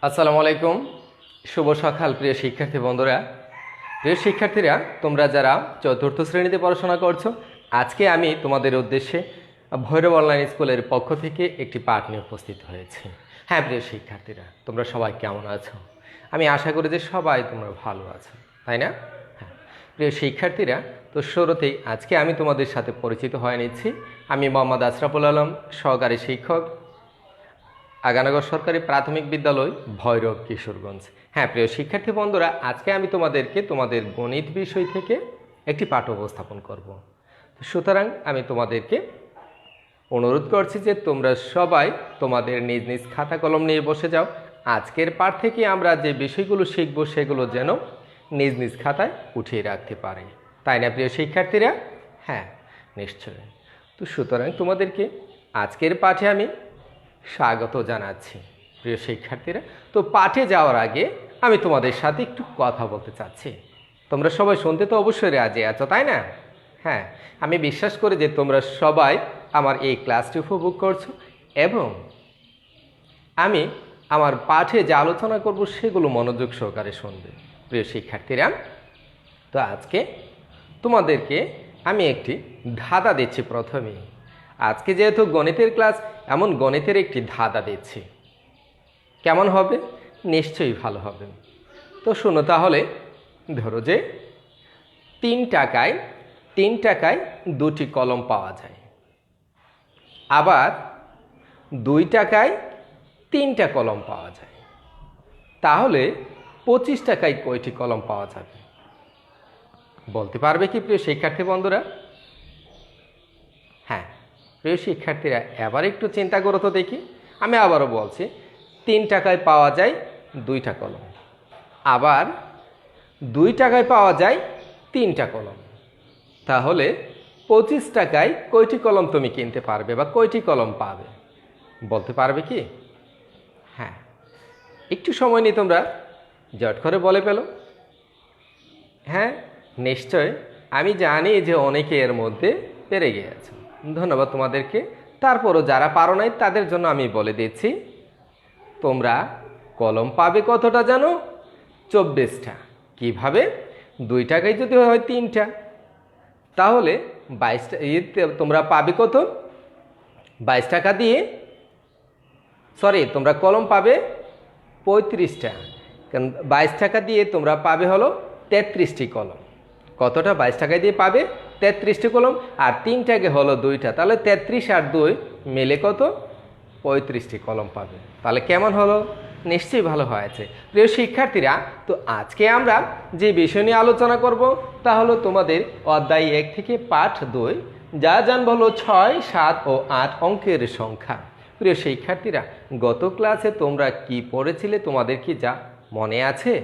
আসসালামু আলাইকুম। শুভ সকাল প্রিয় শিক্ষার্থী বন্ধুরা। প্রিয় শিক্ষার্থীরা, তোমরা যারা চতুর্থ শ্রেণীতে পড়াশোনা করছো, আজকে আমি তোমাদের উদ্দেশ্যে ভৈরব অনলাইন স্কুলের পক্ষ থেকে একটি পাঠ নিয়ে উপস্থিত হয়েছি। হ্যাঁ প্রিয় শিক্ষার্থীরা, তোমরা সবাই কেমন আছো? আমি আশা করি যে সবাই তোমরা ভালো আছো, তাই না? হ্যাঁ প্রিয় শিক্ষার্থীরা, তো শুরুতেই আজকে আমি তোমাদের সাথে পরিচিত হয়ে নিচ্ছি। আমি মোহাম্মদ আশরাফুল আলম, সহকারী শিক্ষক, আগানগর সরকারি প্রাথমিক বিদ্যালয়, ভৈরব, কিশোরগঞ্জ। হ্যাঁ প্রিয় শিক্ষার্থী বন্ধুরা, আজকে আমি তোমাদেরকে তোমাদের গণিত বিষয় থেকে একটি পাঠ উপস্থাপন করব। সুতরাং আমি তোমাদেরকে অনুরোধ করছি যে তোমরা সবাই তোমাদের নিজ নিজ খাতা কলম নিয়ে বসে যাও। আজকের পাঠ থেকে আমরা যে বিষয়গুলো শিখব সেগুলো যেন নিজ নিজ খাতায় উঠিয়ে রাখতে পারে, তাই না প্রিয় শিক্ষার্থীরা? হ্যাঁ নিশ্চয়ই। তো সুতরাং তোমাদেরকে আজকের পাঠে আমি স্বাগত জানাচ্ছি প্রিয় শিক্ষার্থীরা। তো পাঠে যাওয়ার আগে আমি তোমাদের সাথে একটু কথা বলতে চাচ্ছি। তোমরা সবাই শুনতে তো অবশ্যই রাজি আছো, তাই না? হ্যাঁ, আমি বিশ্বাস করি যে তোমরা সবাই আমার এই ক্লাসটি উপভোগ করছো এবং আমি আমার পাঠে যে আলোচনা করব সেগুলো মনোযোগ সহকারে শুনবে প্রিয় শিক্ষার্থীরা। তো আজকে তোমাদেরকে আমি একটি ধাঁধা দিচ্ছি। প্রথমে আজকে যেহেতু গণিতের ক্লাস, এমন গণিতের একটি ধাঁধা দিচ্ছি। কেমন হবে? নিশ্চয়ই ভালো হবে। তো শোনো তাহলে। ধরো যে 3 টাকায় 2টি কলম পাওয়া যায়, আবার 2 টাকায় 3টা কলম পাওয়া যায়, তাহলে 25 টাকায় কয়টি কলম পাওয়া যাবে? বলতে পারবে কি প্রিয় শিক্ষার্থী বন্ধুরা? হ্যাঁ প্রিয় শিক্ষার্থীরা, এবার একটু চিন্তা করো তো দেখি। আমি আবারও বলছি, 3 টাকায় পাওয়া যায় 2টা কলম, আবার 2 টাকায় পাওয়া যায় 3টা কলম, তাহলে 25 টাকায় কয়টি কলম তুমি কিনতে পারবে বা কয়টি কলম পাবে? বলতে পারবে কি? হ্যাঁ, একটু সময় নিয়ে তোমরা জট করে বলে ফেলো। হ্যাঁ নিশ্চয়, আমি জানি যে অনেকে এর মধ্যে পেরে গিয়েছে। ধন্যবাদ তোমাদেরকে। তারপরও যারা পারো নাই তাদের জন্য আমি বলে দিচ্ছি, তোমরা কলম পাবে কতটা জানো? 24টা। কিভাবে? 2 টাকায় যদি হয় 3টা, তাহলে 22টা। তোমরা পাবে কত? 22 টাকা দিয়ে, তোমরা কলম পাবে 35টা, কারণ 22 টাকা দিয়ে তোমরা পাবে হলো 33টি কলম। কতটা? 22 টাকায় দিয়ে পাবে 33টি কলম, আর 3 টাকা হলো 2টা, তাহলে 33 আর 2 মিলে কত? 35টি কলম পাবে। তাহলে কেমন হলো? নিশ্চয়ই ভালো হয়েছে প্রিয় শিক্ষার্থীরা। তো আজকে আমরা যে বিষয় নিয়ে আলোচনা করব তা হলো তোমাদের অধ্যায় 1 থেকে পাঠ 2, যা জানবো হলো 6, 7 ও 8 অঙ্কের সংখ্যা। প্রিয় শিক্ষার্থীরা, গত ক্লাসে তোমরা কি পড়েছিলে? তোমাদের কি যা মনে আছে?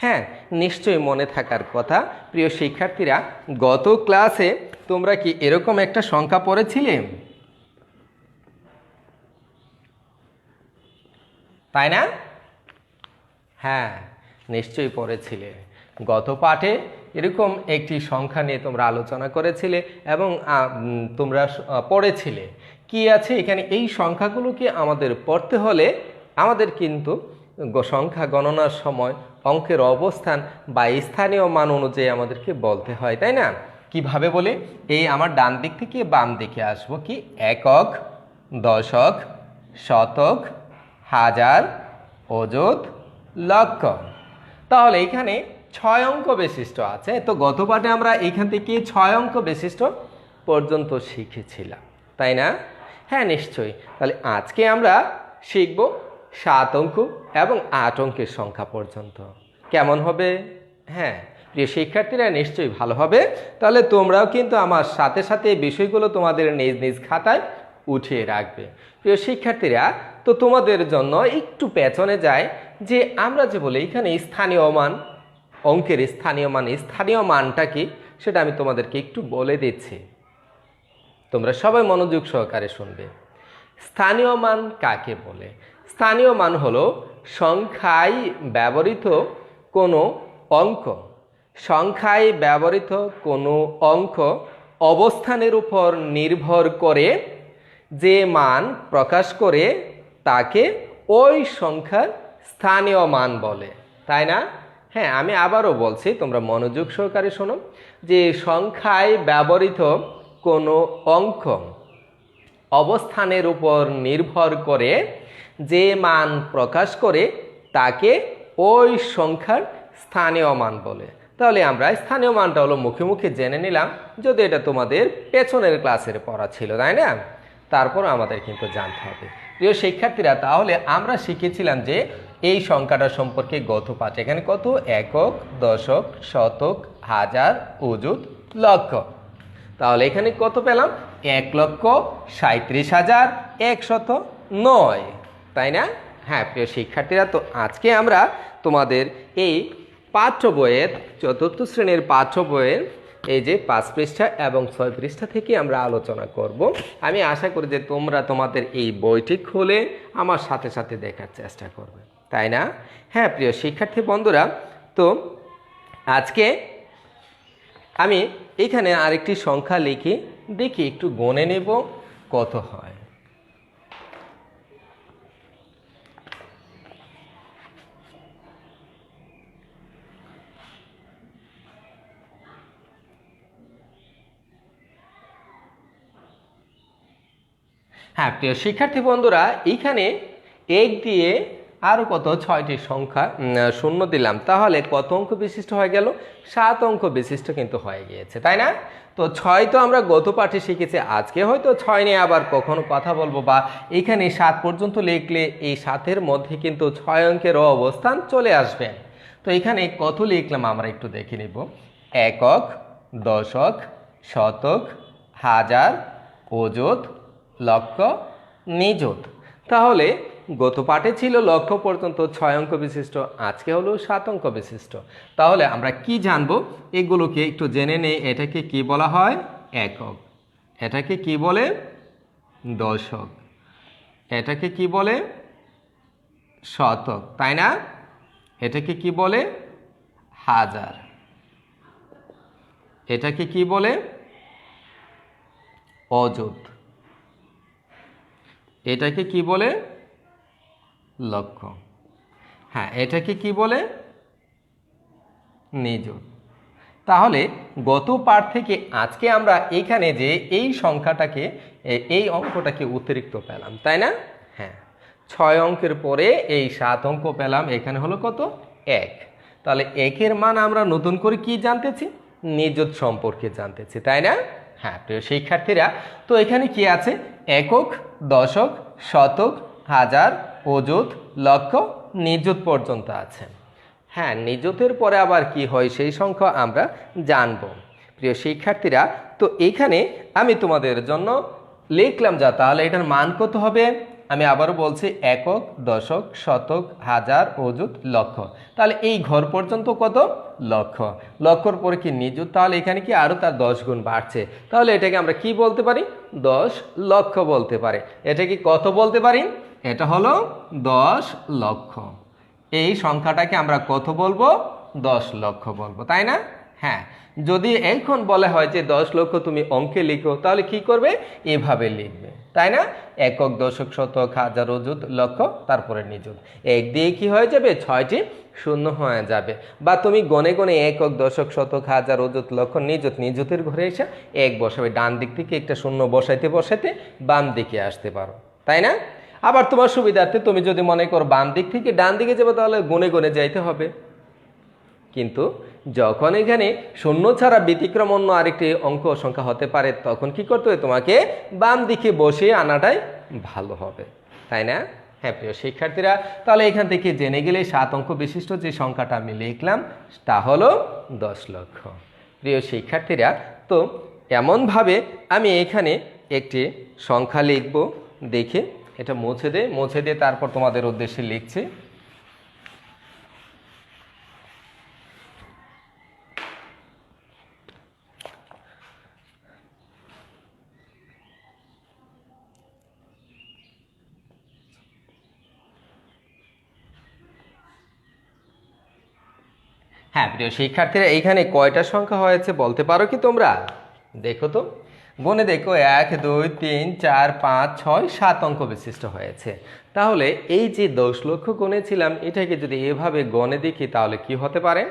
হ্যাঁ নিশ্চয়ই মনে থাকার কথা। প্রিয় শিক্ষার্থীরা, গত ক্লাসে তোমরা কি এরকম একটা সংখ্যা পড়েছিলে? তাই না? হ্যাঁ নিশ্চয়ই পড়েছিলে। গত পাঠে এরকম একটি সংখ্যা নিয়ে তোমরা আলোচনা করেছিলে এবং তোমরা পড়েছিলে কি আছে এখানে। এই সংখ্যাগুলোকে আমাদের পড়তে হলে আমাদের কিন্তু সংখ্যা গণনার সময় অঙ্কের অবস্থান বা স্থানীয় মান অনুযায়ী আমাদেরকে বলতে হয়, তাই না? কিভাবে বলে? এই আমার ডান দিক থেকে বাম দিকে আসবো। কি? একক, দশক, শতক, হাজার, অযুত, লক্ষ। তাহলে এখানে 6 অঙ্ক বিশিষ্ট আছে। তো গত পাঠে আমরা এখান থেকে 6 অঙ্ক বিশিষ্ট পর্যন্ত শিখেছিলাম, তাই না? হ্যাঁ নিশ্চয়ই। তাহলে আজকে আমরা শিখব 7 অঙ্ক এবং 8 অঙ্কের সংখ্যা পর্যন্ত। কেমন হবে? হ্যাঁ প্রিয় শিক্ষার্থীরা, নিশ্চয়ই ভালো হবে। তাহলে তোমরাও কিন্তু আমার সাথে সাথে এই বিষয়গুলো তোমাদের নিজ নিজ খাতায় উঠিয়ে রাখবে প্রিয় শিক্ষার্থীরা। তো তোমাদের জন্য একটু পেছনে যায় যে আমরা যে বলি এখানে স্থানীয় মান, অঙ্কের স্থানীয় মানটা কি সেটা আমি তোমাদেরকে একটু বলে দিচ্ছি। তোমরা সবাই মনোযোগ সহকারে শুনবে। স্থানীয় মান কাকে বলে? স্থানীয় মান হলো সংখ্যায় ব্যবহৃত কোনো অঙ্ক, সংখ্যায় ব্যবহৃত কোনো অঙ্ক অবস্থানের উপর নির্ভর করে যে মান প্রকাশ করে তাকে ওই সংখ্যার স্থানীয় মান বলে, তাই না? হ্যাঁ, আমি আবারও বলছি, তোমরা মনোযোগ সহকারে শোনো, যে সংখ্যায় ব্যবহৃত কোনো অঙ্ক অবস্থানের উপর নির্ভর করে যে মান প্রকাশ করে তাকে ওই সংখ্যার স্থানীয় মান বলে। তাহলে আমরা স্থানীয় মানটা হলো মুখে মুখে জেনে নিলাম, যদি এটা তোমাদের পেছনের ক্লাসের পড়া ছিল, তাই না? তারপর আমাদের কিন্তু জানতে হবে। প্রিয় শিক্ষার্থীরা, তাহলে আমরা শিখেছিলাম যে এই সংখ্যাটা সম্পর্কে গত পাঠ, এখানে কত? একক, দশক, শতক, হাজার, অযুত, লক্ষ। তাহলে এখানে কত পেলাম? ১,৩৭,১০৯, তাই না? হ্যাঁ প্রিয় শিক্ষার্থীরা, তো আজকে আমরা তোমাদের এই পাঠ্য বইয়ের চতুর্থ শ্রেণীর পাঠ্য বইয়ের এই যে 5 পৃষ্ঠা এবং 6 পৃষ্ঠা থেকে আমরা আলোচনা করব। আমি আশা করি যে তোমরা তোমাদের এই বইটি খুলে আমার সাথে সাথে দেখার চেষ্টা করবে, তাই না? হ্যাঁ প্রিয় শিক্ষার্থী বন্ধুরা, তো আজকে আমি এখানে আরেকটি সংখ্যা লিখে দেখি, একটু গণে নেব কত হয়। হ্যাঁ প্রিয় শিক্ষার্থী বন্ধুরা, এইখানে 1 দিয়ে আরও কত 6টি সংখ্যা শূন্য দিলাম, তাহলে কত অঙ্ক বিশিষ্ট হয়ে গেল? 7 অঙ্ক বিশিষ্ট কিন্তু হয়ে গিয়েছে, তাই না? তো 6 তো আমরা গত পাঠে শিখেছি, আজকে হয়তো 6 নিয়ে আবার কখনো কথা বলবো, বা এখানে 7 পর্যন্ত লিখলে এই 7-এর মধ্যে কিন্তু 6 অঙ্কের অবস্থান চলে আসবে। তো এখানে কত লিখলাম আমরা একটু দেখে নিব। একক, দশক, শতক, হাজার, অযুত, লক্ষ, নিযুত। তাহলে গত পাঠে ছিল লক্ষ পর্যন্ত 6 অঙ্ক বিশিষ্ট, আজকে হলো 7 অঙ্ক বিশিষ্ট। তাহলে আমরা কি জানবো এগুলোকে একটু জেনে নেই। এটাকে কি বলা হয়? একক। এটাকে কি বলে? দশক। এটাকে কি বলে? শতক, তাই না? এটাকে কি বলে? হাজার। এটাকে কি বলে? অযুত। এটাকে কি বলে? লক্ষ। হ্যাঁ, এটাকে কি বলে? নিযুত। তাহলে গত পাঠ থেকে আজকে আমরা এখানে যে এই সংখ্যাটাকে, এই অঙ্কটাকে অতিরিক্ত পেলাম, তাই না? হ্যাঁ, 6 অঙ্কের পরে এই 7 অঙ্ক পেলাম। এখানে হলো কত? 1। তাহলে 1-এর মান আমরা নতুন করে কি জানতেছি? নিযুত সম্পর্কে জানতেছি, তাই না? হ্যাঁ প্রিয় শিক্ষার্থীরা, তো এখানে কি আছে? একক, দশক, শতক, হাজার, অযুত, লক্ষ, নিযুত পর্যন্ত আছে। হ্যাঁ, নিযুতের পরে আবার কি হয় সেই সংখ্যা আমরা জানব। প্রিয় শিক্ষার্থীরা, তো এখানে আমি তোমাদের জন্য লিখলাম যা, তাহলে এটার মান কত হবে? আমি আবারও বলছি, একক, দশক, শতক, হাজার, অযুত, লক্ষ। তাহলে এই ঘর পর্যন্ত কত? লক্ষ। লক্ষর পরে কি নিযুত, তাহলে এখানে কি আরও তার 10 গুণ বাড়ছে। তাহলে এটাকে আমরা কি বলতে পারি? 10 লক্ষ বলতে পারি। এটা কি কত বলতে পারি? এটা হলো 10 লক্ষ। এই সংখ্যাটাকে আমরা কত বলবো? 10 লক্ষ বলবো, তাই না? হ্যাঁ, যদি এখন বলা হয় যে 10 লক্ষ তুমি অঙ্কে লিখো, তাহলে কি করবে? এভাবে লিখবে, তাই না? একক, দশক, শতক, হাজার, অযুত, লক্ষ, তারপরে নিযুত। 1 দিয়ে কি হয়ে যাবে? 6টি শূন্য হয়ে যাবে। বা তুমি গনে গনে একক, দশক, শতক, হাজার, অযুত, লক্ষ, নিযুত, নিযুতের ঘরে এসে 1 বসাবে। ডান দিক থেকে একটা শূন্য বসাইতে বসাইতে বাম দিকে আসতে পারো, তাই না? আবার তোমার সুবিধার্থে তুমি যদি মনে করো বাম দিক থেকে ডান দিকে যাবে, তাহলে গুনে গুনে যাইতে হবে। কিন্তু যখন এখানে শূন্য ছাড়া ব্যতিক্রম অন্য আরেকটি অঙ্ক সংখ্যা হতে পারে, তখন কি করতে হবে? তোমাকে বাম দিকে বসিয়ে আনাটাই ভালো হবে, তাই না? হ্যাঁ প্রিয় শিক্ষার্থীরা, তাহলে এখান থেকে জেনে গেলে 7 অঙ্ক বিশিষ্ট যে সংখ্যাটা আমি লিখলাম তা হলো 10 লক্ষ। প্রিয় শিক্ষার্থীরা, তো এমনভাবে আমি এখানে একটি সংখ্যা লিখব। দেখে এটা মুছে দিয়ে তারপর তোমাদের উদ্দেশ্যে লিখছি। হ্যাঁ প্রিয় শিক্ষার্থীরা, এইখানে কয়টা সংখ্যা হয়েছে বলতে পারো কি তোমরা? দেখো তো, গুনে দেখো, 1 2 3 4 5 6 7 অঙ্ক বিশিষ্ট হয়েছে। তাহলে এই যে 10 লক্ষ গুনেছিলাম এটাকে যদি এভাবে গণে দেখি তাহলে কি হতে পারে?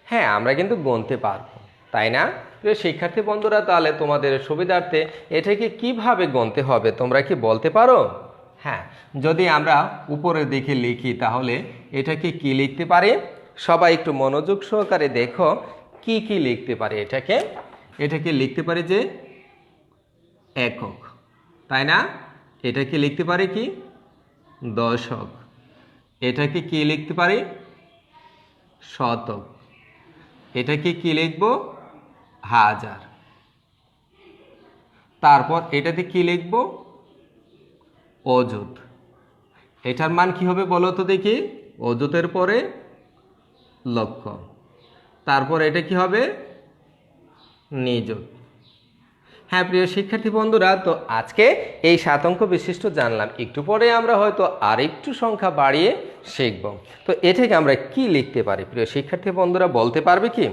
হ্যাঁ, আমরা কিন্তু গুনতে পারবো, তাই না? প্রিয় শিক্ষার্থী বন্ধুরা, তাহলে তোমাদের সুবিধার্থে এটাকে কিভাবে গুনতে হবে তোমরা কি বলতে পারো? হ্যাঁ, যদি আমরা উপরের দিকে লিখি তাহলে এটাকে কি লিখতে পারি? সবাই একটু মনোযোগ সহকারে দেখো কি কি লিখতে পারি। এটাকে লিখতে পারি যে একক, তাই না? এটাকে লিখতে পারি কি দশক, এটাকে কি লিখতে পারি শতক, এটাকে কি লিখব হাজার, তারপর এটাতে কি লিখব অযুত। এটার মান কি হবে বলো তো দেখি? অযুতের পরে লক্ষ, তারপর এটা কি হবে নিযুত। হ্যাঁ প্রিয় শিক্ষার্থী বন্ধুরা, তো আজকে এই 7 অঙ্ক বিশিষ্ট জানলাম, একটু পরে আমরা হয়তো আরেকটু সংখ্যা বাড়িয়ে শিখব। তো এটাকে আমরা কি লিখতে পারি প্রিয় শিক্ষার্থী বন্ধুরা বলতে পারবে কি?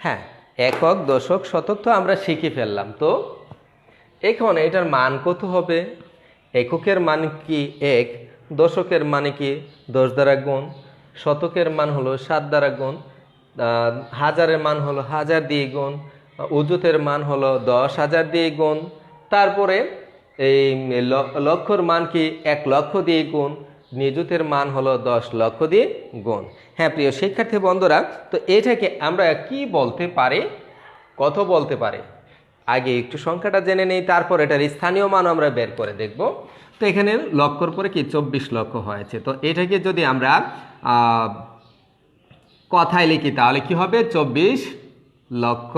হ্যাঁ, একক দশক শতক তো আমরা শিখে ফেললাম। তো এখন এটার মান কত হবে? এককের মান কি 1, দশকের মানে কি 10 দ্বারা গুণ, শতকের মান হলো 7 দ্বারা গুণ, হাজারের মান হলো 1000 দিয়ে গুণ, অযুতের মান হলো 10,000 দিয়ে গুণ, তারপরে এই লক্ষর মান কি 1 লক্ষ দিয়ে গুণ, নিযুতের মান হলো 10 লক্ষ দিয়ে গুণ। হ্যাঁ প্রিয় শিক্ষার্থী বন্ধুরা, তো এটাকে আমরা কি বলতে পারি, কত বলতে পারি? আগে একটু সংখ্যাটা জেনে নেই, তারপর এটার স্থানীয় মান আমরা বের করে দেখব। তো এখানে লক্ষর পরে কি 24 লক্ষ হয়েছে। তো এটাকে যদি আমরা কথায় লিখি তাহলে কি হবে 24 লক্ষ,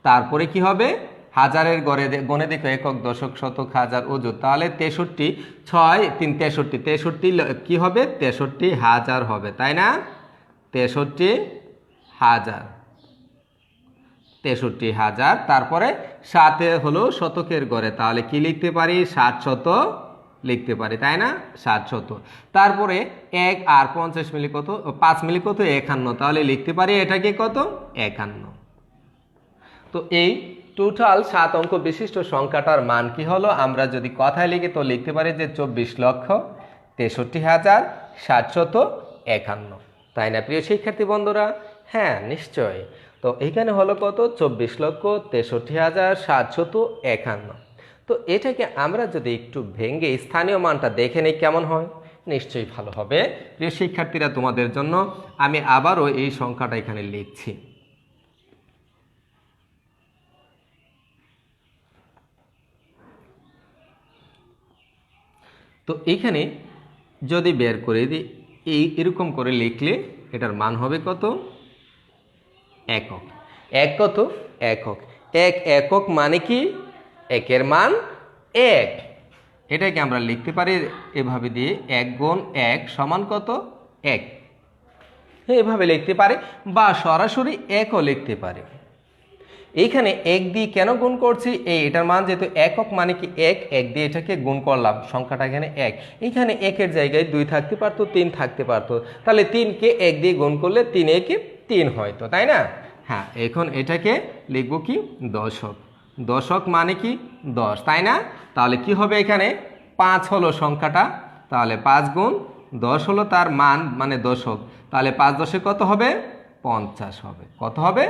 তারপরে কি হবে হাজারের গণে দেখো একক দশক শতক হাজার অযুত, তাহলে 63, 6 3 63, 63 কি হবে 63,000 হবে, তাই না? 63,000, 63,000, তারপরে 7 হলো শতকের গড়ে, তাহলে কি লিখতে পারি 700 লিখতে পারি, তাই না? 700। তারপরে 1 আর 50 মিলি কত, 5 মিলি কত 51, তাহলে লিখতে পারি এটাকে কত 51। তো এই টোটাল 7 অঙ্ক বিশিষ্ট সংখ্যাটার মান কি হলো? আমরা যদি কথায় লিখি তো লিখতে পারি যে 24,63,751, তাই না প্রিয় শিক্ষার্থী বন্ধুরা? হ্যাঁ নিশ্চয়। তো এইখানে হলো কত 24,63,751। তো এটাকে আমরা যদি একটু ভেঙে স্থানীয় মানটা দেখে নিই কেমন হয়? নিশ্চয়ই ভালো হবে। প্রিয় শিক্ষার্থীরা, তোমাদের জন্য আমি আবারও এই সংখ্যাটা এখানে লিখছি। তো এইখানে যদি বের করে দিই এরকম করে লিখলে এটার মান হবে কত একক। কত একক, একক মানে কি একের মান 1। এটাকে আমরা লিখতে পারি এভাবে দিয়ে 1 গুণ 1 সমান কত 1, এভাবে লিখতে পারি, বা সরাসরি 1ও লিখতে পারি। এইখানে 1 দিয়ে কেন গুণ করছি? এটার মান যেহেতু একক মানে কি 1 দিয়ে এটাকে গুণ করলাম, সংখ্যাটা এখানে 1। এইখানে 1-এর জায়গায় 2 থাকতে পারতো, 3 থাকতে পারতো, তাহলে 3কে 1 দিয়ে গুণ করলে 3 একে 3 হয়তো, তাই না? হ্যাঁ, এখন এটাকে লিখবো কি দশক, দশক মানে কি 10, তাই না? তাহলে কি হবে এখানে 5 হলো সংখ্যাটা, তাহলে 5 গুণ 10 হলো তার মান মানে দশক, তাহলে 5 10-এ কত হবে 50 হবে। কত হবে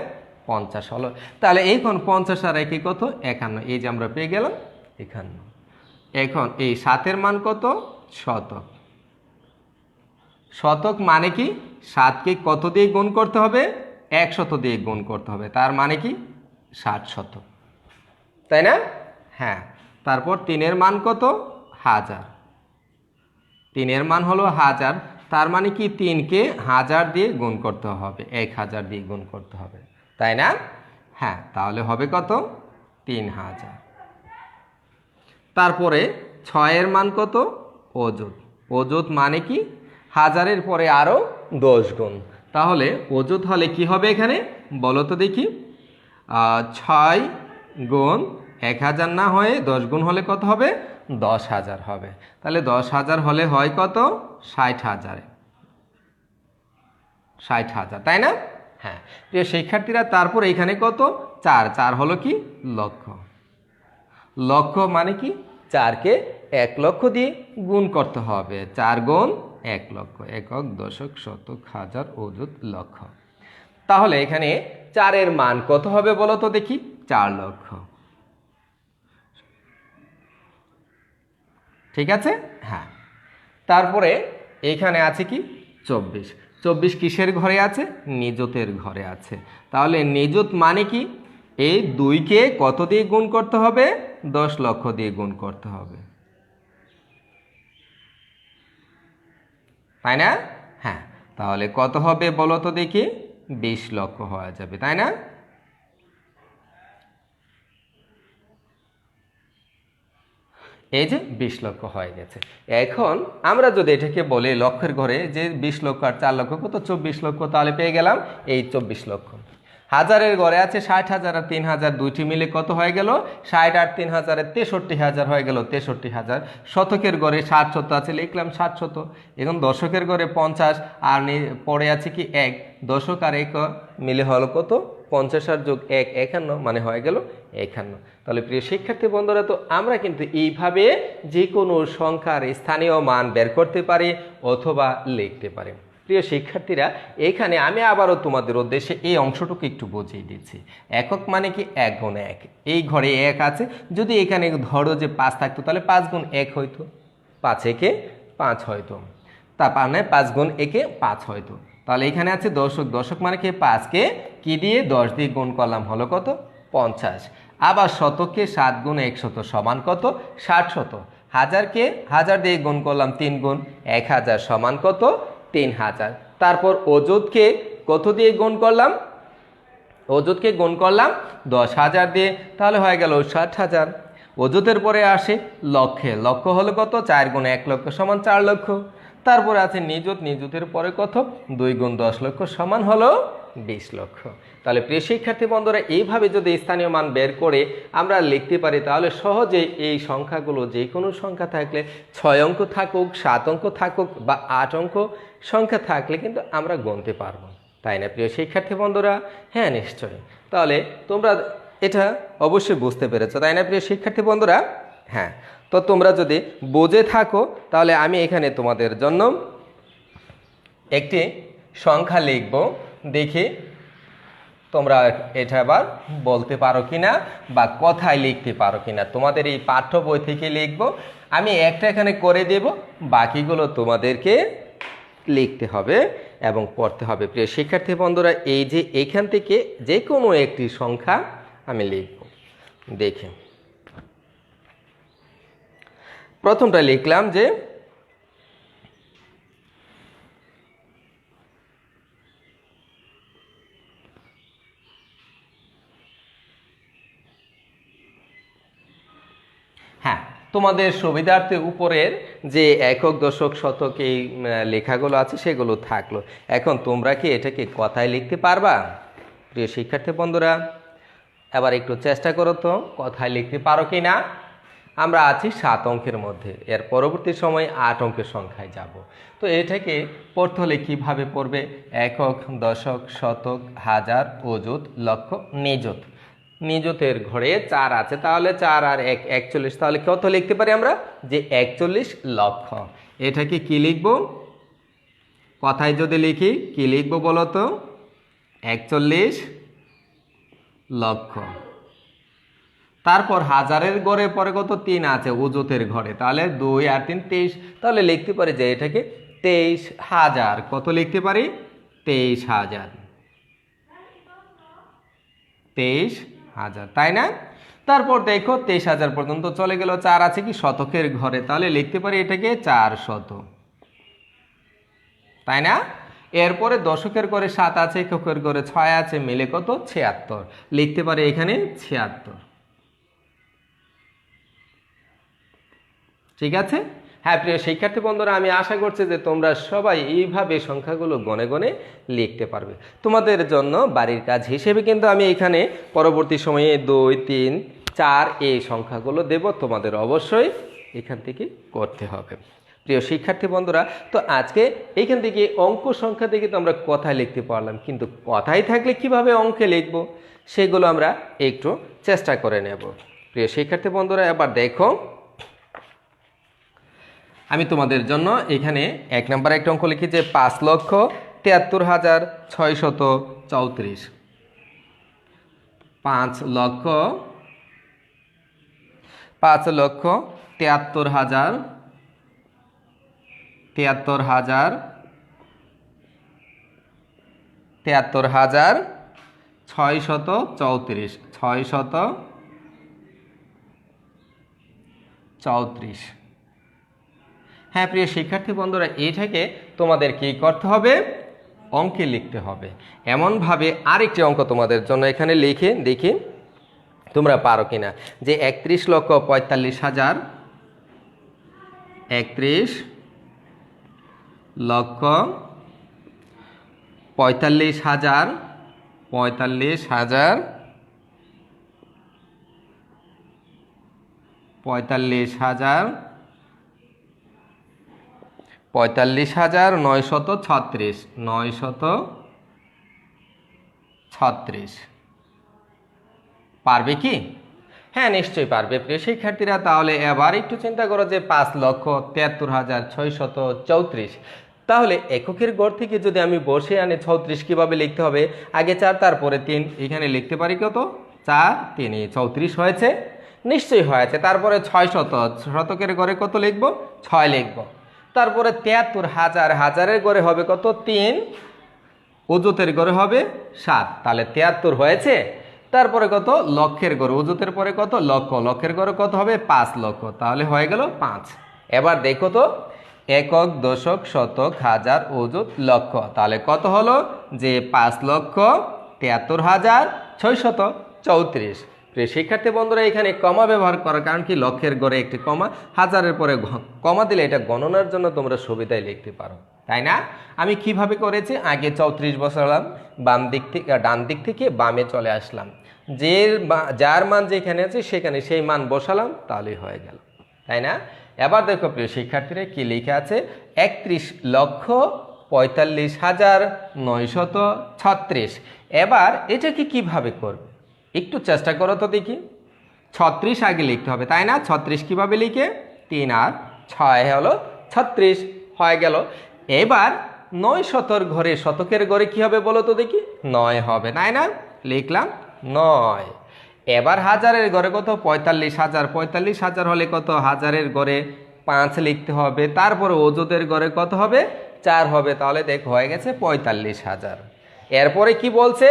50 হলো। তাহলে এখন 50 আর 1 কত 51, এই যে আমরা পেয়ে গেলাম 51। এখন এই 7-এর মান কত শতক, শতক মানে কি 7কে কত দিয়ে গুণ করতে হবে 100 দিয়ে গুণ করতে হবে, তার মানে কি 60 শতক, তাই না? হ্যাঁ, তারপর 3-এর মান কত 1000, 3-এর মান হলো 1000, তার মানে কি 3কে 1000 দিয়ে গুণ করতে হবে, 1000 দিয়ে গুণ করতে হবে, তাই না? হ্যাঁ, তাহলে হবে কত 3000। তারপরে 6-এর মান কত অযুত, অযুত মানে কি 1000-এর পরে আরও 10 গুণ, তাহলে অযুত হলে কি হবে এখানে বলো তো দেখি? 6 গুণ 1000 না হয়ে 10 গুণ হলে কত হবে 10,000 হবে, তাহলে 10,000 হলে হয় কত 60,000, 60,000, তাই না? হ্যাঁ প্রিয় শিক্ষার্থীরা, তারপর এখানে কত 4 হলো কি লক্ষ, লক্ষ মানে কি 4কে 1 লক্ষ দিয়ে গুণ করতে হবে। 4 গুণ 1 লক্ষ, একক, দশক, শতক, হাজার, অযুত, লক্ষ। তাহলে এখানে 4-এর মান কত হবে বলো তো দেখি? 4 লক্ষ। ঠিক আছে? হ্যাঁ। তারপরে এখানে আছে কি 24। 24 কিসের ঘরে আছে? নিযুতের ঘরে আছে। তাহলে নিযুত মানে কি? এই 2কে কত দিয়ে গুণ করতে হবে? 10 লক্ষ দিয়ে গুণ করতে হবে, তাই না? হ্যাঁ। তাহলে কত হবে বলো তো দেখি? 20 লক্ষ হয়ে যাবে, তাই না? এই যে 20 লক্ষ হয়ে গেছে। এখন আমরা যদি এটাকে বলি লক্ষের ঘরে যে 20 লক্ষ আর 4 লক্ষ কত? 24 লক্ষ। তাহলে পেয়ে গেলাম এই 24 লক্ষ। হাজারের ঘরে আছে 60,000 আর 3,000, দুইটি মিলে কত হয়ে গেল? 60 আর 3,000 63,000 হয়ে গেল, 63,000। শতকের ঘরে 60 শত আছে, লিখলাম 60 শত। এখন দশকের ঘরে 50 আর পরে আছে কি 1, দশক আর 1 মিলে হলো কত? 50 আর যোগ 1 51, মানে হয়ে গেল 51। তাহলে প্রিয় শিক্ষার্থী বন্ধুরা, তো আমরা কিন্তু এইভাবে যে কোনো সংখ্যার স্থানীয় মান বের করতে পারি অথবা লিখতে পারি। প্রিয় শিক্ষার্থীরা, এখানে আমি আবারও তোমাদের উদ্দেশ্যে এই অংশটুকু একটু বুঝিয়ে দিচ্ছি। একক মানে কি 1 গুণ 1, এই ঘরে 1 আছে। যদি এখানে ধরো যে 5 থাকতো তাহলে 5 গুণ 1 হইতো, 5 একে 5 হইতো। তার মানে 5 গুণ একে 5 হইতো। তাহলে এখানে আছে দশক। দশক মানে কি 5কে কি দিয়ে 10 দিয়ে গুণ করলাম, হলো কত? 50। আবার শতককে 7 গুণ 100 সমান কত? 60 শত। হাজারকে 1000 দিয়ে গুণ করলাম 3 গুণ 1000 সমান কত? 3000। তারপর অযুতকে কত দিয়ে গুণ করলাম? অযুতকে গুণ করলাম 10,000 দিয়ে, তাহলে হয়ে গেল 60,000। অযুতের পরে আসে লক্ষে। লক্ষ হলো কত? 4 গুণ 1 লক্ষ সমান 4 লক্ষ। তারপরে আছে নিযুত। নিযুতের পরে কত? 2 গুণ 10 লক্ষ সমান হলো 20 লক্ষ। তাহলে প্রিয় শিক্ষার্থী বন্ধুরা, এইভাবে যদি স্থানীয় মান বের করে আমরা লিখতে পারি তাহলে সহজে এই সংখ্যাগুলো, যে কোনো সংখ্যা থাকলে 6 অঙ্ক থাকুক, 7 অঙ্ক থাকুক বা 8 অঙ্ক সংখ্যা থাকলে কিন্তু আমরা গুনতে পারবো, তাই না প্রিয় শিক্ষার্থী বন্ধুরা? হ্যাঁ, নিশ্চয়ই। তাহলে তোমরা এটা অবশ্যই বুঝতে পেরেছো, তাই না প্রিয় শিক্ষার্থী বন্ধুরা? হ্যাঁ। তো তোমরা যদি বুঝে থাকো তাহলে আমি এখানে তোমাদের জন্য একটি সংখ্যা লিখব, দেখি তোমরা এটা আবার বলতে পারো কিনা বা কথায় লিখতে পারো কিনা। তোমাদের এই পাঠ্য বই থেকে লিখব, আমি একটা এখানে করে দেব, বাকিগুলো তোমাদেরকে লিখতে হবে এবং পড়তে হবে। প্রিয় শিক্ষার্থী বন্ধুরা, এই যে এখান থেকে যে কোনো একটি সংখ্যা আমি লিখব। দেখে প্রথমটা লিখলাম যে হ্যাঁ, তোমাদের সুবিধার্থে উপরের যে একক, দশক, শতক এই লেখাগুলো আছে সেগুলো থাকলো। এখন তোমরা কি এটাকে কথায় লিখতে পারবা? প্রিয় শিক্ষার্থী বন্ধুরা, এবার একটু চেষ্টা করো তো কথায় লিখতে পারো কি না। আমরা আছি 7 অঙ্কের মধ্যে, এর পরবর্তী সময় 8 অঙ্কের সংখ্যায় যাব। তো এটাকে পড়তে হলে কীভাবে পড়বে? একক, দশক, শতক, হাজার, অযুত, লক্ষ, নিযুত। নিযুতের ঘরে 4 আছে, তাহলে 4 আর 1 41। তাহলে কত লিখতে পারি আমরা? যে 41 লক্ষ। এটাকে কি লিখব? কথায় যদি লিখি কি লিখব বলো তো? 41 লক্ষ। তারপর হাজারের ঘরে পরে কত? 3 আছে অযুতের ঘরে, তাহলে 2 আর 3 23। তাহলে লিখতে পারি যে এটাকে 23,000। কত লিখতে পারি? 23,000। 23,000, তাই না? তারপর দেখো 23,000 পর্যন্ত চলে গেল। 4 আছে কি শতকের ঘরে, তাহলে লিখতে পারি এটাকে 400, তাই না? এরপরে দশকের ঘরে 7 আছে, এককের ঘরে 6 আছে, মিলে কত? 76। লিখতে পারি এখানে 76। ঠিক আছে? হ্যাঁ প্রিয় শিক্ষার্থী বন্ধুরা, আমি আশা করছি যে তোমরা সবাই এইভাবে সংখ্যাগুলো গনে গনে লিখতে পারবে। তোমাদের জন্য বাড়ির কাজ হিসেবে কিন্তু আমি এখানে পরবর্তী সময়ে 2, 3, 4 এই সংখ্যাগুলো দেব, তোমাদের অবশ্যই এখান থেকে করতে হবে। প্রিয় শিক্ষার্থী বন্ধুরা, তো আজকে এইখান থেকে অঙ্ক সংখ্যা থেকে তো আমরা কথায় লিখতে পারলাম, কিন্তু কথায় থাকলে কিভাবে অঙ্কে লিখব সেগুলো আমরা একটু চেষ্টা করে নেব। প্রিয় শিক্ষার্থী বন্ধুরা, এবার দেখো আমি তোমাদের জন্য এখানে 1 নম্বর একটা অঙ্ক লিখি যে 5,73,634। 634। হ্যাঁ প্রিয় শিক্ষার্থী বন্ধুরা, এটাকে তোমাদের কি করতে হবে, অঙ্কে লিখতে হবে। এমনভাবে আরেকটি অঙ্ক তোমাদের জন্য এখানে লিখে দেখি তোমরা পারো কিনা, যে 31,45,000, 31,45,000, 45,936 পারবে কি? হ্যাঁ নিশ্চয়ই পারবে প্রিয় শিক্ষার্থীরা। তাহলে এবার একটু চিন্তা করো যে 5,73,634, তাহলে এককের গড় থেকে যদি আমি বসে আনি 34 কিভাবে লিখতে হবে, আগে 4 তারপরে 3, এখানে লিখতে পারি কত, 4 3 34 হয়েছে, নিশ্চয়ই হয়েছে। তারপরে 600, শতকের গড়ে কত লিখবো, 6 লিখবো। তারপরে 73,000, হাজারের গড়ে হবে কত, 3, অযুতের গড়ে হবে 7, তাহলে 73 হয়েছে। তারপরে কত, লক্ষের গড়ে, অযুতের পরে কত, লক্ষ, লক্ষের গড়ে কত হবে, 5 লক্ষ, তাহলে হয়ে গেল 5। এবার দেখো তো, একক, দশক, শতক, হাজার, অযুত, লক্ষ, তাহলে কত হলো, যে 5,73,634। প্রিয় শিক্ষার্থী বন্ধুরা, এখানে কমা ব্যবহার করার কারণ কি, লক্ষের গড়ে একটি কমা, হাজারের পরে কমা দিলে এটা গণনার জন্য তোমরা সুবিধায় লিখতে পারো, তাই না? আমি কিভাবে করেছি, আগে 34 বসালাম, বাম দিক থেকে ডান দিক থেকে বামে চলে আসলাম, যার মান যেখানে আছে সেখানে সেই মান বসালাম, তাহলেই হয়ে গেল, তাই না? এবার দেখো প্রিয় শিক্ষার্থীরা কি লেখা আছে, 31,45,936। এবার এটাকে কিভাবে করবে, একটু চেষ্টা করো তো দেখি। 36 আগে লিখতে হবে, তাই না? 36 কিভাবে লিখে, 3 আর 6 হলো 36 হয়ে গেল। এবার 900 ঘরে, শতকের ঘরে কি হবে বলো তো দেখি, 9 হবে, তাই না? লিখলাম 9। এবার হাজারের ঘরে কত, 45,000, 45,000 হলে কত, হাজারের ঘরে 5 লিখতে হবে। তারপরে অযুতের ঘরে কত হবে, 4 হবে, তাহলে দেখ হয়ে গেছে 45,000। এরপরে কি বলছে,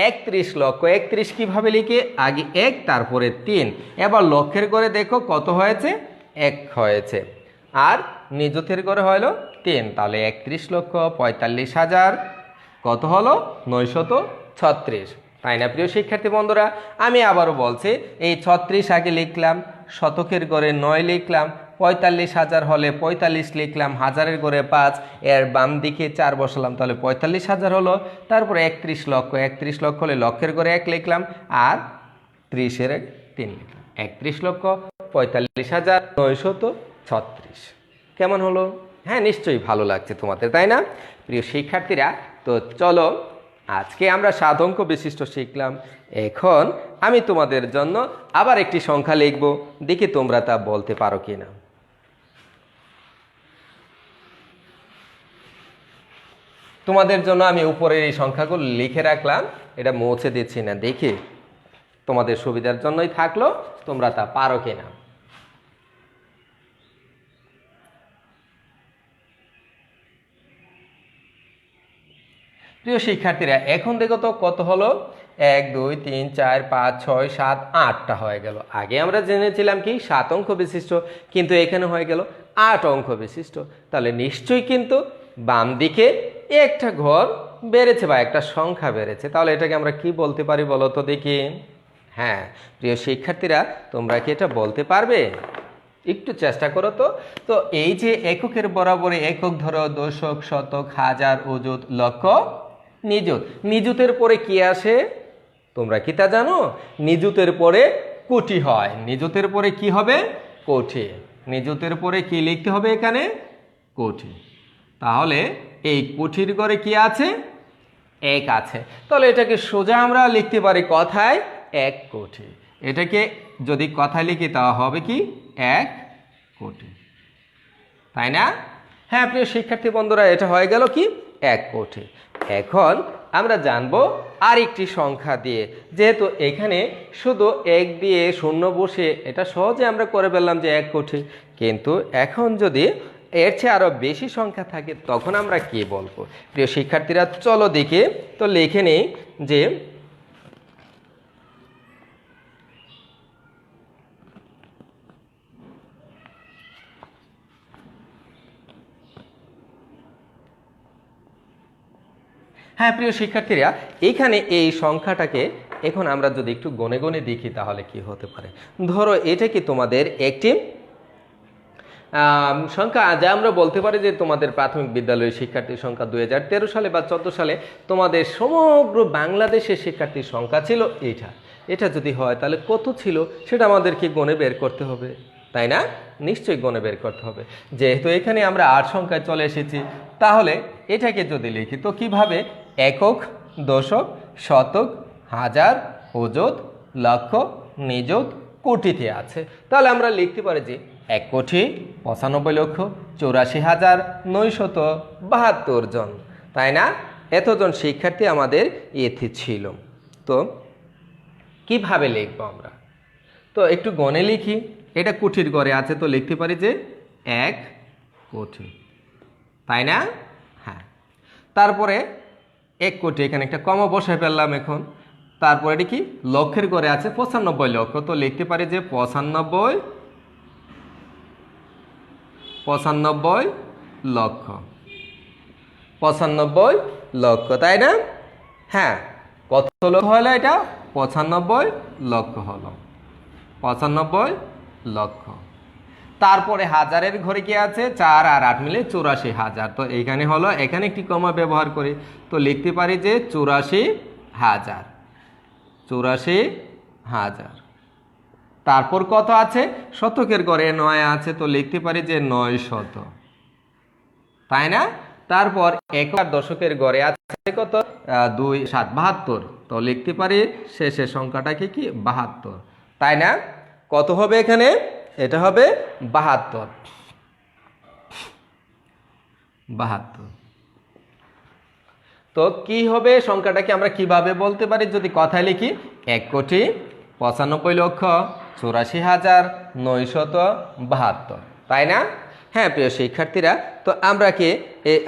31 লক্ষ, 31 কিভাবে লিখে, আগে 1 তারপরে 3। এবার লক্ষের ঘরে দেখো কত হয়েছে, 1 হয়েছে, আর নিযুতের ঘরে হলো 3, তাহলে 31,45,000 কত হলো, 936, তাই না প্রিয় শিক্ষার্থী বন্ধুরা? আমি আবারও বলছি, এই 36 আগে লিখলাম, শতকের ঘরে 9 লিখলাম, 45,000 হলে 45 লিখলাম, হাজারের ঘরে 5, এর বাম দিকে 4 বসালাম, তাহলে 45,000 হলো। তারপরে 31 লক্ষ, 31 লক্ষ হলে লক্ষের ঘরে 1 লিখলাম, আর 30-এর 3 লিখলাম, 31,45,936। কেমন হলো? হ্যাঁ নিশ্চয়ই ভালো লাগছে তোমাদের, তাই না প্রিয় শিক্ষার্থীরা? তো চলো, আজকে আমরা 7 অঙ্ক বিশিষ্ট শিখলাম। এখন আমি তোমাদের জন্য আবার একটি সংখ্যা লিখব, দেখি তোমরা তা বলতে পারো কিনা। তোমাদের জন্য আমি উপরের এই সংখ্যাগুলো লিখে রাখলাম, এটা মুছে দিচ্ছি না, দেখি তোমাদের সুবিধার জন্যই থাকলো, তোমরা তা পারো কিনা। প্রিয় শিক্ষার্থীরা, এখন দেখো তো কত হলো, 1 2 3 4 5 6 7 8টা হয়ে গেল। আগে আমরা জেনেছিলাম কি 7 অঙ্ক বিশিষ্ট, কিন্তু এখানে হয়ে গেল 8 অঙ্ক বিশিষ্ট। তাহলে নিশ্চয়ই কিন্তু বাম দিকে একটা ঘর বেড়েছে বা একটা সংখ্যা বেড়েছে। তাহলে এটাকে আমরা কি বলতে পারি বলো তো দেখি। হ্যাঁ প্রিয় শিক্ষার্থীরা, তোমরা কি এটা বলতে পারবে? একটু চেষ্টা করো তো। তো এই যে এককের বরাবরে একক ধরো, দশক, শতক, হাজার, অযুত, লক্ষ, নিযুত। নিযুতের পরে কি আসে তোমরা কি তা জানো? নিযুতের পরে কোটি হয়। নিযুতের পরে কি হবে? কোটি। নিযুতের পরে কি লিখতে হবে এখানে? কোটি। তাহলে এই কোটির ঘরে কি আছে? এক আছে। তাহলে এটাকে সোজা আমরা লিখতে পারি কথায় 1 কোটি। এটাকে যদি কথায় লিখি তা হবে কি 1 কোটি, তাই না? হ্যাঁ প্রিয় শিক্ষার্থী বন্ধুরা, এটা হয়ে গেল কি 1 কোটি। এখন আমরা জানবো আরেকটি সংখ্যা দিয়ে, যেহেতু এখানে শুধু 1 দিয়ে শূন্য বসে এটা সহজে আমরা করে ফেললাম যে 1 কোটি, কিন্তু এখন যদি এর চেয়ে আরও বেশি সংখ্যা থাকে তখন আমরা কি বলবো? প্রিয় শিক্ষার্থীরা চলো দেখে তো লিখে নেই যে হ্যাঁ প্রিয় শিক্ষার্থীরা, এখানে এই সংখ্যাটাকে এখন আমরা যদি একটু গনে গনে দেখি তাহলে কি হতে পারে। ধরো এটা কি তোমাদের একটি সংখ্যা, যা আমরা বলতে পারি যে তোমাদের প্রাথমিক বিদ্যালয়ের শিক্ষার্থীর সংখ্যা 2013 সালে বা 14 সালে তোমাদের সমগ্র বাংলাদেশের শিক্ষার্থীর সংখ্যা ছিল এইটা। এটা যদি হয় তাহলে কত ছিল সেটা আমাদেরকে গণে বের করতে হবে, তাই না? নিশ্চয়ই গণে বের করতে হবে। যেহেতু এখানে আমরা 8 সংখ্যায় চলে এসেছি, তাহলে এটাকে যদি লিখি তো কিভাবে? একক, দশক, শতক, হাজার, অযুত, লক্ষ, নিযুত, কোটিতে আছে। তাহলে আমরা লিখতে পারি যে 1,95,84,972 জন, তাই না? এতজন শিক্ষার্থী আমাদের এতে ছিল। তো কিভাবে লিখব আমরা? তো একটু গণে লিখি। এটা কোটির ঘরে আছে, তো লিখতে পারি যে 1 কোটি, তাই না? হ্যাঁ, তারপরে 1 কোটি, এখানে একটা কমা বসায় ফেললাম এখন। তারপরে এটি কি লক্ষের ঘরে আছে 95 লক্ষ, তো লিখতে পারি যে 95 লক্ষ, 95 লক্ষ, তাই না? হ্যাঁ, কত লক্ষ হলো এটা? 95 লক্ষ হলো, 95 লক্ষ। তারপরে হাজারের ঘরে কি আছে? 4 আর 8 মিলে 84,000, তো এইখানে হলো, এখানে একটি কমা ব্যবহার করি, তো লিখতে পারি যে 84,000, 84,000। তারপর কত আছে? শতকের ঘরে 9 আছে, তো লিখতে পারি যে 900, তাই না? তারপর একক আর দশকের ঘরে আছে কত? 2 7 72, তো লিখতে পারি শেষের সংখ্যাটাকে কি 72, তাই না? কত হবে এখানে? এটা হবে 72। তো কি হবে সংখ্যাটাকে আমরা কিভাবে বলতে পারি যদি কথায় লিখি? 1,95,84,972, তাই না? হ্যাঁ প্রিয় শিক্ষার্থীরা, তো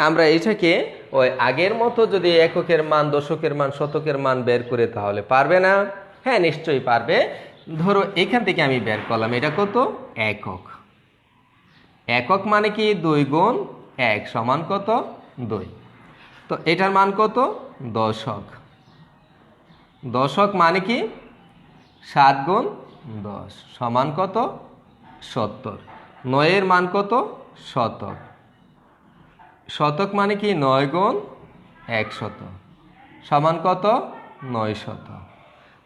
আমরা এটাকে ওই আগের মতো যদি এককের মান, দশকের মান, শতকের মান বের করে তাহলে পারবে না? হ্যাঁ নিশ্চয়ই পারবে। ধরো এখান থেকে আমি বের করলাম, এটা কত? একক। একক মানে কি 2 গুণ 1 সমান কত? 2। তো এটার মান কত? দশক। দশক মানে কি 7 গুণ 10 সমান কত? 70। 9 এর মান কত? শতক। শতক মানে কি 9 গুণ 100 সমান কত? 900।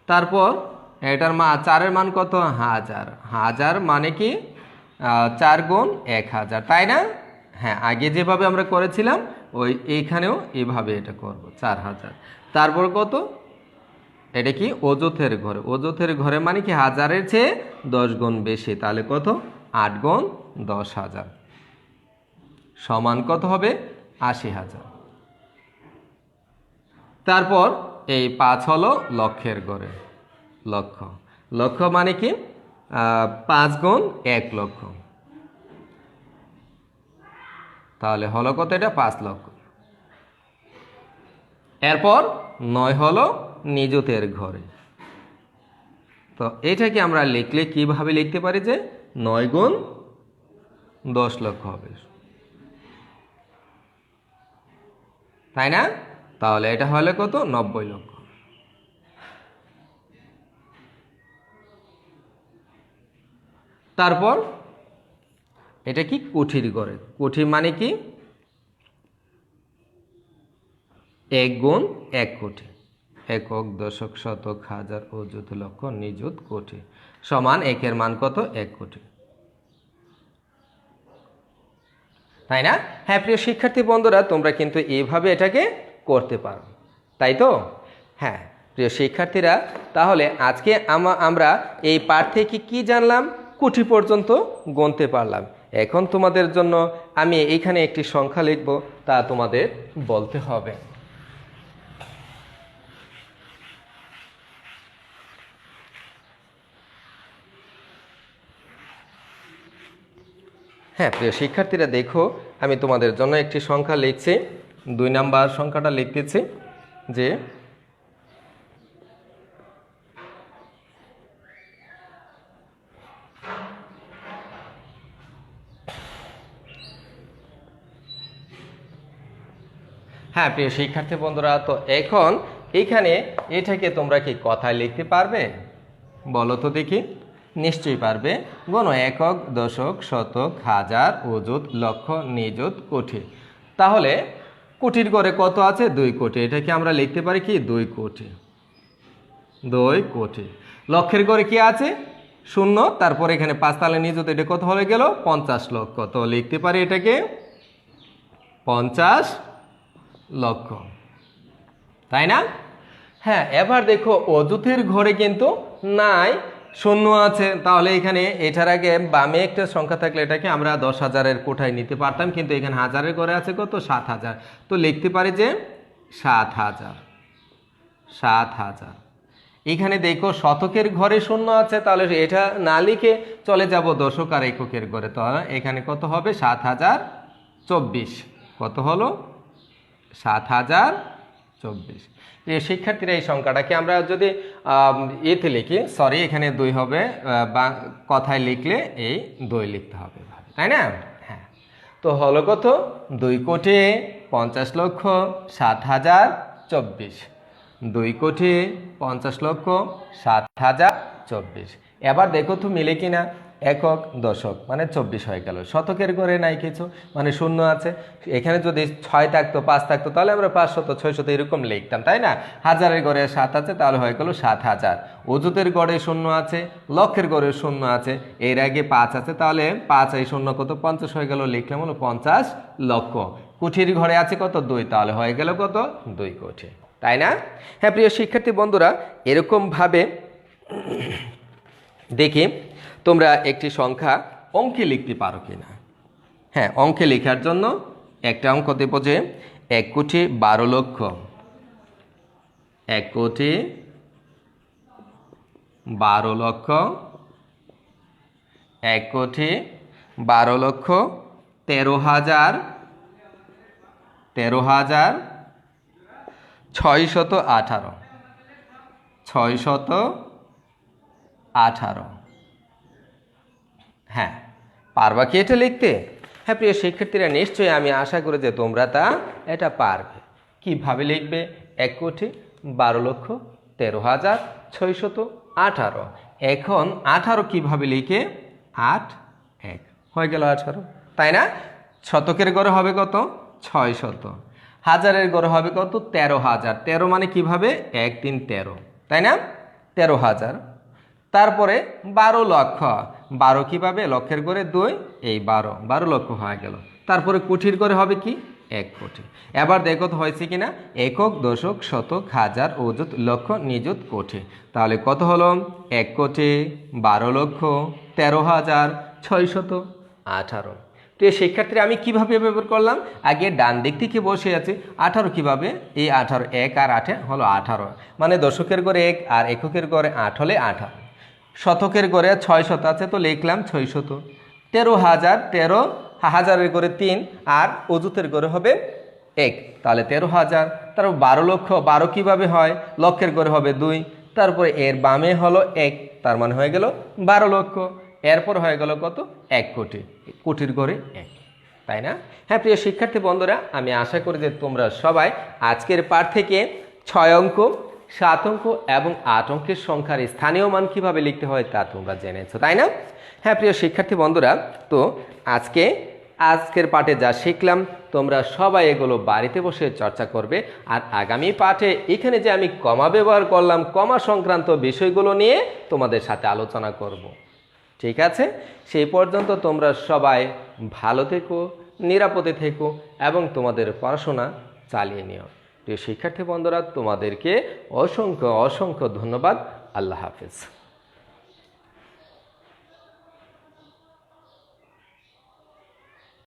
তারপর এটার 4 এর মান কত? হাজার। হাজার মানে কি 4 গুণ 1000, তাই না? হ্যাঁ, আগে যেভাবে আমরা করেছিলাম ওই এইখানেও এইভাবে এটা করব, 4000। তারপর কত? এটা কি অযুতের ঘরে। অযুতের ঘরে মানে কি হাজারের চেয়ে 10 গুণ বেশি, তাহলে কত? 8 গুণ 10,000 সমান কত হবে? 80,000। তারপর এই 5 হলো লক্ষের ঘরে। লক্ষ। লক্ষ মানে কি 5 গুণ 1 লক্ষ, তাহলে হলো কত? এটা 5 লক্ষ। এরপর 9 হলো নিযুতের ঘরে। তো এটাকে আমরা লিখলে কিভাবে লিখতে পারি যে 9 গুণ 10 লক্ষ হবে, তাই না? তাহলে এটা হলে কত? 90 লক্ষ। তারপর এটা কি কোটির ঘরে। কোটি মানে কি 1 গুণ 1 কোটি। একক, দশক, শতক, হাজার, অযুত, লক্ষ, নিযুত, কোটি সমান 1 এর মান কত? 1 কোটি, তাই না? হ্যাঁ প্রিয় শিক্ষার্থী বন্ধুরা, তোমরা কিন্তু এইভাবে এটাকে করতে পারো, তাই তো? হ্যাঁ, প্রিয় শিক্ষার্থীরা, তাহলে আজকে আমরা এই পাঠ থেকে কি জানলাম? কোটি পর্যন্ত গুনতে পারলাম। এখন তোমাদের জন্য আমি এইখানে একটি সংখ্যা লিখব, তা তোমাদের বলতে হবে। হ্যাঁ প্রিয় শিক্ষার্থীরা, দেখো আমি তোমাদের জন্য একটি সংখ্যা লিখছি। 2 নাম্বার সংখ্যাটা লিখতেছি যে হ্যাঁ প্রিয় শিক্ষার্থী বন্ধুরা, তো এখন এইখানে এটাকে তোমরা কি কথায় লিখতে পারবে? বলো তো দেখি। নিশ্চয়ই পারবে। গণ একক, দশক, শতক, হাজার, অযুত, লক্ষ, নিযুত, কোটি। তাহলে কোটির ঘরে কত আছে? 2 কোটি। এটাকে আমরা লিখতে পারি কি? 2 কোটি। 2 কোটি। লক্ষের ঘরে কি আছে? 0, তারপর এখানে 5 তাহলে নিযুত, এটা কত হয়ে গেল? 50 লক্ষ। তো লিখতে পারি এটাকে 50 লক্ষ, তাই না? হ্যাঁ, এবার দেখো অযুতের ঘরে কিন্তু নাই, 0 আছে। তাহলে এখানে এটার আগে বামে একটা সংখ্যা থাকলে এটাকে আমরা 10,000-এর কোঠায় নিতে পারতাম, কিন্তু এখানে হাজারের ঘরে আছে কত? 7,000। তো লিখতে পারি যে 7,000। 7,000। এখানে দেখো শতকের ঘরে 0 আছে, তাহলে এটা না লিখে চলে যাব দশক আর এককের ঘরে। তাহলে এখানে কত হবে? 7,024। কত হলো? 7,024। এই শিক্ষার্থীরা, এই সংখ্যাটাকে আমরা যদি এতে লিখি, সরি এখানে 2 হবে, বা কথায় লিখলে এই 2 লিখতে হবে, তাই না? হ্যাঁ, তো হলো কত? 2 কোটি 50 লক্ষ 7,024। 2 কোটি 50 লক্ষ 7,024। এবার দেখো তো মিলে কিনা। একক, দশক মানে 24 হয়ে গেল। শতকের ঘরে নাই কিছু, মানে 0 আছে। এখানে যদি 6 থাকতো, 5 থাকতো, তাহলে আমরা 500, 600 এরকম লিখতাম, তাই না? হাজারের ঘরে 7 আছে, তাহলে হয়ে গেল 7,000। অযুতের ঘরে 0 আছে, লক্ষের ঘরে 0 আছে, এর আগে 5 আছে, তাহলে 5 এই 0 কত? 50 হয়ে গেল, লিখলাম হলো 50 লক্ষ। কোটির ঘরে আছে কত? 2, তাহলে হয়ে গেল কত? 2 কোটি, তাই না? হ্যাঁ প্রিয় শিক্ষার্থী বন্ধুরা, এরকমভাবে দেখি তোমরা একটি সংখ্যা অঙ্কে লিখতে পারো কিনা। হ্যাঁ, অঙ্কে লেখার জন্য একটা অঙ্ক দেব যে 1 কোটি 12 লক্ষ। 1 কোটি 12 লক্ষ। 1 কোটি 12 লক্ষ 13,000 618। 618। হ্যাঁ, পারবা কি এটা লিখতে? হ্যাঁ প্রিয় শিক্ষার্থীরা, নিশ্চয়ই আমি আশা করি যে তোমরা এটা পারবে। কিভাবে লিখবে? 1 কোটি 12 লক্ষ 13,618। এখন 18 কিভাবে লিখে? 8 1 হয়ে গেল 18, তাই না? শতকের ঘরে হবে কত? 600। হাজারের ঘরে হবে কত? 13,000। 13 মানে কিভাবে? 1 3 13, তাই না? 13,000। তারপরে 12 লক্ষ। 12 কিভাবে? লক্ষের ঘরে 2, এই 12 লক্ষ হয়ে গেল। তারপরে কোটির ঘরে হবে কি? 1 কোটি। এবার দেখো তো হয়েছে কিনা। একক, দশক, শতক, হাজার, অযুত, লক্ষ, নিযুত, কোটি। তাহলে কত হলো? 1 কোটি 12 লক্ষ 13,618। তো এই শিক্ষার্থীরা, আমি কিভাবে ব্যবহার করলাম? আগে ডান দিক থেকে বসে আছে 18 কিভাবে? এই 18, 1 আর 8 হলো 18, মানে দশকের ঘরে 1 আর এককের ঘরে 8 হলে 18। শতকের ঘরে 600 আছে, তো লিখলাম 600। 13,000, 13 হাজারের ঘরে 3 আর অযুতের ঘরে হবে 1, তাহলে 13,000। তারপর 12 লক্ষ। 12 কিভাবে হয়? লক্ষের ঘরে হবে 2, তারপরে এর বামে হলো 1, তার মানে হয়ে গেল 12 লক্ষ। এরপর হয়ে গেল কত? 1 কোটি। কোটির ঘরে 1, তাই না? হ্যাঁ প্রিয় শিক্ষার্থী বন্ধুরা, আমি আশা করি যে তোমরা সবাই আজকের পাঠ থেকে 6 অঙ্ক, 7 অঙ্ক এবং 8 অঙ্কের সংখ্যার স্থানীয় মান কিভাবে লিখতে হয় তা তোমরা জেনেছো, তাই না? হ্যাঁ প্রিয় শিক্ষার্থী বন্ধুরা, তো আজকের পাঠে যা শিখলাম তোমরা সবাই এগুলো বাড়িতে বসে চর্চা করবে। আর আগামী পাঠে এখানে যে আমি কমা ব্যবহার করলাম, কমা সংক্রান্ত বিষয়গুলো নিয়ে তোমাদের সাথে আলোচনা করব। ঠিক আছে? সেই পর্যন্ত তোমরা সবাই ভালো থেকো, নিরাপদে থেকো এবং তোমাদের পড়াশোনা চালিয়ে নিও। প্রিয় শিক্ষার্থী বন্ধুরা, তোমাদেরকে অসংখ্য অসংখ্য ধন্যবাদ। আল্লাহ হাফেজ।